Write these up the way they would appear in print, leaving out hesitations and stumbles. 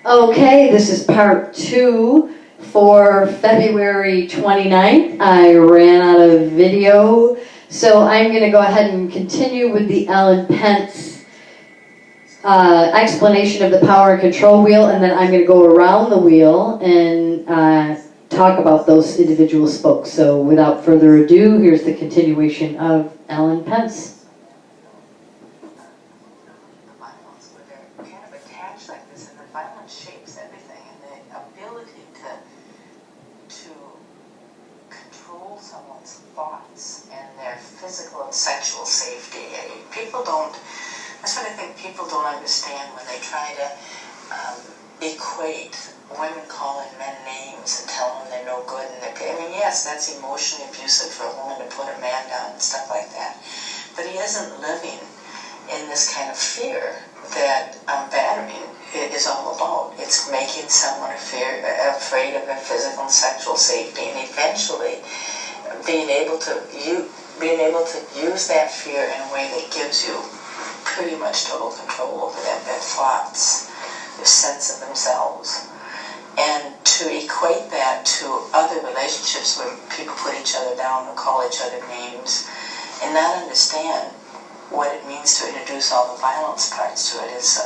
Okay, this is part 2 for February 29th. I ran out of video, so I'm going to go ahead and continue with the Ellen Pence explanation of the power and control wheel, and then I'm going to go around the wheel and talk about those individual spokes. So without further ado, here's the continuation of Ellen Pence. Shapes everything, and the ability to control someone's thoughts and their physical and sexual safety. That's what I think people don't understand when they try to equate women calling men names and telling them they're no good. Yes, that's emotionally abusive for a woman to put a man down and stuff like that. But he isn't living in this kind of fear that battering is all about. It's making someone afraid of their physical and sexual safety, and eventually being able to use that fear in a way that gives you pretty much total control over their thoughts, their sense of themselves. And to equate that to other relationships where people put each other down or call each other names and not understand what it means to introduce all the violence parts to it is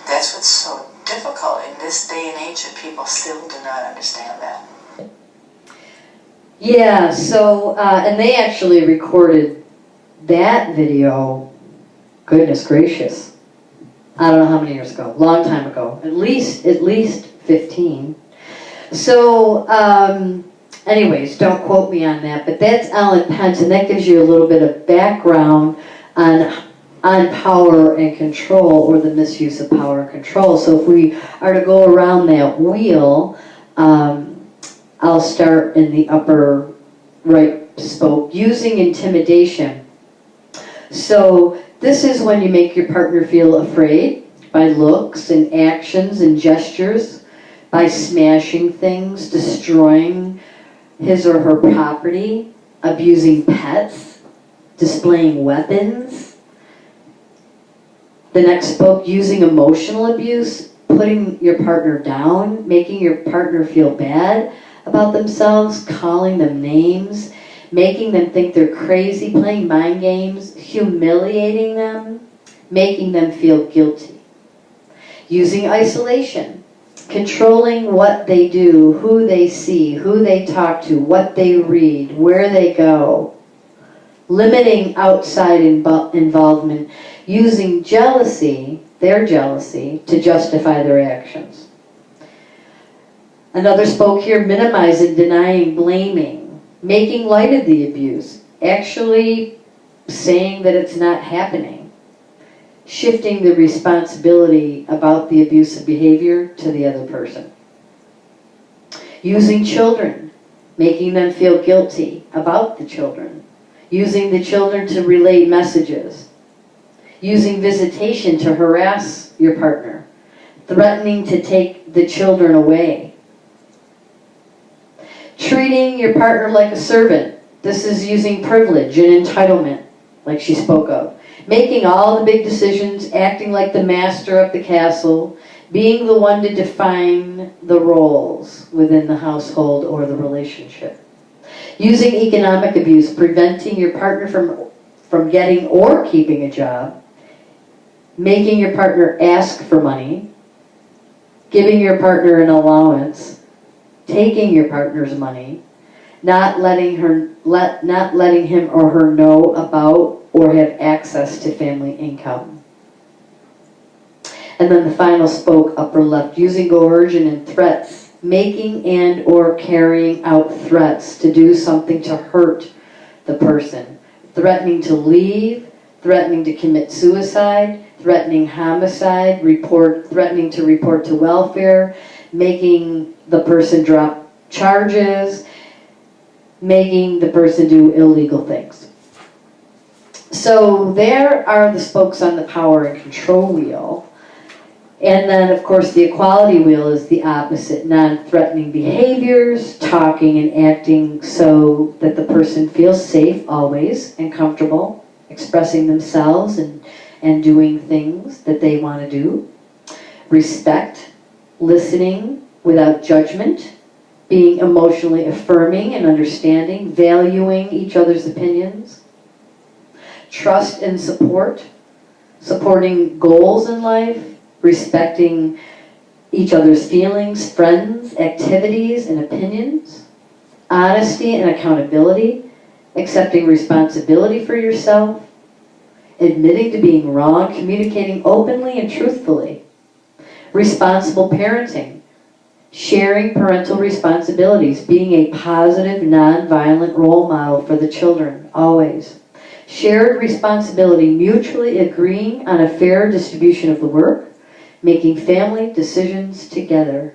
that's what's so difficult in this day and age, that people still do not understand that. Yeah, so, and they actually recorded that video, goodness gracious, I don't know how many years ago, long time ago, at least 15. So, anyways, don't quote me on that, but that's Ellen Pence, and that gives you a little bit of background on power and control, or the misuse of power and control. So if we are to go around that wheel, I'll start in the upper right spoke, using intimidation. So this is when you make your partner feel afraid by looks and actions and gestures, by smashing things, destroying his or her property, abusing pets, displaying weapons. The next spoke, using emotional abuse, putting your partner down, making your partner feel bad about themselves, calling them names, making them think they're crazy, playing mind games, humiliating them, making them feel guilty. Using isolation, controlling what they do, who they see, who they talk to, what they read, where they go. Limiting outside involvement, using jealousy, their jealousy, to justify their actions. Another spoke here, minimizing, denying, blaming, making light of the abuse, actually saying that it's not happening, shifting the responsibility about the abusive behavior to the other person. Using children, making them feel guilty about the children. Using the children to relay messages. Using visitation to harass your partner. Threatening to take the children away. Treating your partner like a servant. This is using privilege and entitlement, like she spoke of. Making all the big decisions, acting like the master of the castle, being the one to define the roles within the household or the relationship. Using economic abuse, preventing your partner from getting or keeping a job, making your partner ask for money, giving your partner an allowance, taking your partner's money, not letting him or her know about or have access to family income. And then the final spoke, upper left, using coercion and threats, making and or carrying out threats to do something to hurt the person, threatening to leave, threatening to commit suicide, threatening homicide, threatening to report to welfare, making the person drop charges, making the person do illegal things. So there are the spokes on the power and control wheel. And then, of course, the equality wheel is the opposite, non-threatening behaviors, talking and acting so that the person feels safe always and comfortable, expressing themselves and doing things that they want to do. Respect, listening without judgment, being emotionally affirming and understanding, valuing each other's opinions, trust and support, supporting goals in life, respecting each other's feelings, friends, activities, and opinions, honesty and accountability, accepting responsibility for yourself, admitting to being wrong, communicating openly and truthfully, responsible parenting, sharing parental responsibilities, being a positive, non-violent role model for the children, always. Shared responsibility, mutually agreeing on a fair distribution of the work, making family decisions together.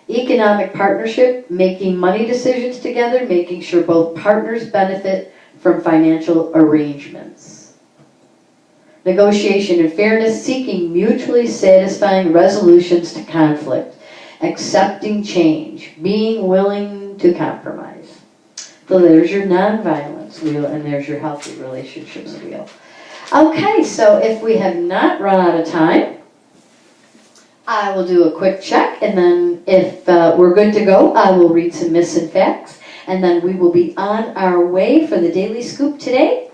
Economic partnership, making money decisions together, making sure both partners benefit from financial arrangements. Negotiation and fairness, seeking mutually satisfying resolutions to conflict, accepting change, being willing to compromise. So there's your nonviolence wheel, and there's your healthy relationships wheel. Okay, so if we have not run out of time, I will do a quick check, and then if we're good to go, I will read some myths and facts, and then we will be on our way for the Daily Scoop today.